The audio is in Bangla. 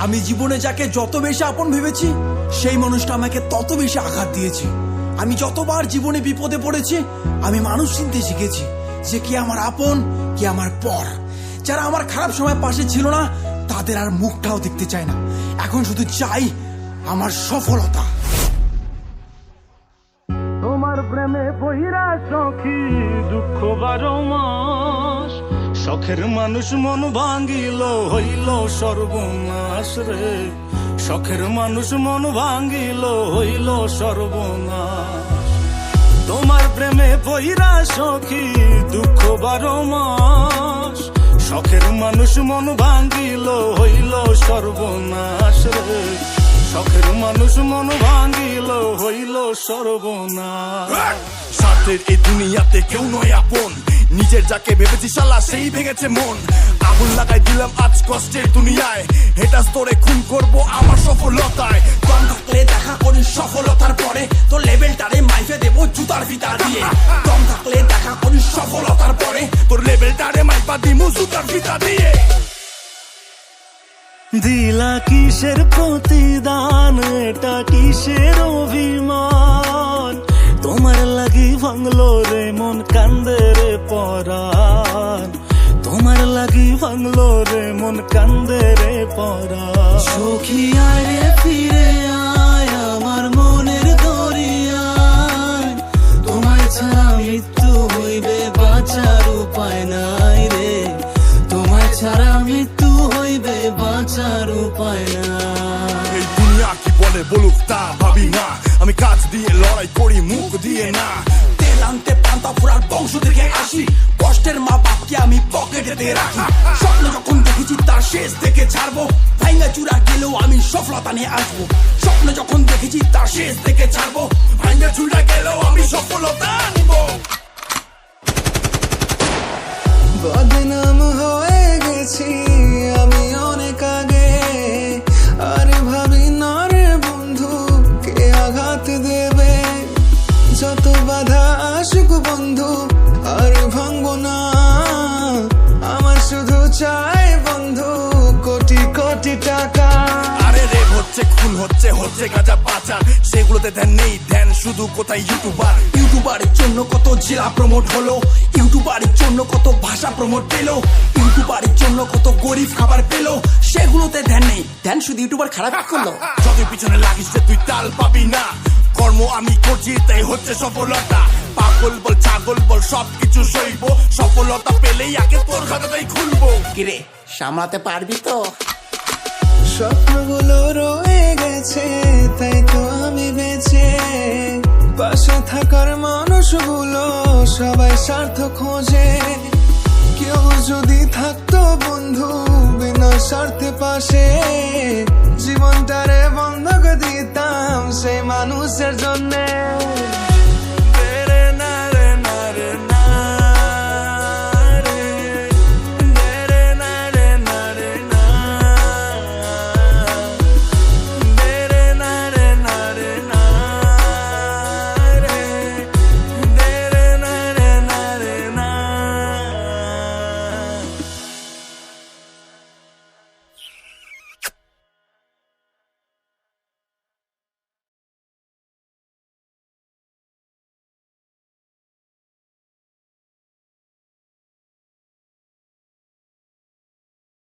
আমি জীবনে যাকে যত বেশি আপন ভেবেছি সেই মানুষটা আমাকে তত বেশি আঘাত দিয়েছে। আমি যতবার জীবনে বিপদে পড়েছি আমি মানুষ চিনতে শিখেছি যে কি আমার আপন কি আমার পর। যারা আমার খারাপ সময় পাশে ছিল না তাদের আর মুখটাও দেখতে চায় না, এখন শুধু চাই আমার সফলতা। তোমার প্রেমে বহিরা সখী দুঃখ 12 মাস, শখের মানুষ মন ভাঙ্গিল হইল সর্বনাশ রে, শখের মানুষ মন ভাঙ্গিল হইল সর্বনাশ। তোমার প্রেমে বহিরা সখী দুঃখ 12 মাস, শখের মানুষ মন ভাঙ্গিল হইল সর্বনাশ রে, শখের মানুষ মন ভাঙ্গিল হইল সর্বনাশ। স্বার্থের এই দুনিয়াতে কেউ নয় আপন, নিজের যাকে ভেবেছি শালা সেই ভেঙেছে মন। আগুন লাগাই দিলাম আজ কষ্টের দুনিয়ায়, হেটাস তোরে খুন করবো আমার সফলতায়। দম থাকলে দেখা করি সফলতার পরে, তো লেভেলটারে মাইফে দেবো জুতার ফিতা দিয়ে। দম থাকলে দেখা করি সফলতার পরে, তোর লেভেলটারে মাইপা দিমু জুতার ফিতা দিয়ে। দিলা কিসের প্রতিদান, এটা কিসের অভিমান, তোমার লাগি ভাঙলো রে মন কান্দে রে পরাণ, তোমার লাগি ভাঙলো রে মন কান্দে রে পরাণ। সখী আয় রে ফিরে আয় আমার মনের দরিয়ায়, তোমায় ছাড়া মৃত্যু হইবে বাঁচার উপায় নাই রে, তোমায় ছাড়া মৃত্যু হইবে বাঁচার উপায় নাই। এই দুনিয়া কি বলে বলুক তা ভাবি না, আমি কাজ দিয়ে লড়াই করি মুখ দিয়ে না। তেল আনতে পান্তা ফুরার বংশ থেকে আসি, কষ্টের মা বাপকে আমি পকেটে রাখি। স্বপ্ন যখন দেখেছি তার শেষ থেকে ছাড়বো, ভাইঙ্গা চূড়া গেলেও আমি সফলতা নিয়ে আসবো। স্বপ্ন যখন দেখেছি তার শেষ থেকে ছাড়বো, ভাঙ্গা চুড়া গেলেও আমি সফলতা আনব। বদনাম হয়ে গেছি আমি অনেক আগে, আর ভাবি না রে বন্ধু কে আঘাত দেবে। যত বাধা আসুক বন্ধু আর ভাঙবো না, আমার শুধু চাই বন্ধু কোটি কোটি টাকা। আরে রেপ হচ্ছে খুন হচ্ছে হচ্ছে গাঁজা পাচার, সেগুলোতে ধ্যান নেই, ধ্যান শুধু কোথায় ইউটিউবার। ইউটিউবারের জন্য কত জেলা প্রমোট হলো, ইউটিউবারের জন্য কত ভাষা প্রমোট পেলো, ইউটিউবারের জন্য কত গরিব খাবার পেলো, সেগুলোতে ধ্যান নেই, ধ্যান শুধু ইউটিউবার খারাপ করলো। যতই পিছনে লাগিস রে তুই তাল পাবি না, কর্ম আমি করছি তাই হচ্ছে সফলতা। পাগল বল ছাগল বল সবকিছু সইব, সফলতা পেলেই আগে তোর খাতাটাই খুলবো। কিরে সামলাতে পারবি তো? স্বপ্নগুলো রয়ে গেছে তাই তো আমি বেঁচে, পাশে থাকার মানুষগুলো সবাই স্বার্থ খোঁজে। কেউ যদি থাকতো বন্ধু বিনা স্বার্থে পাশে, জীবনটারে বন্ধক দিতাম সেই মানুষের জন্যে।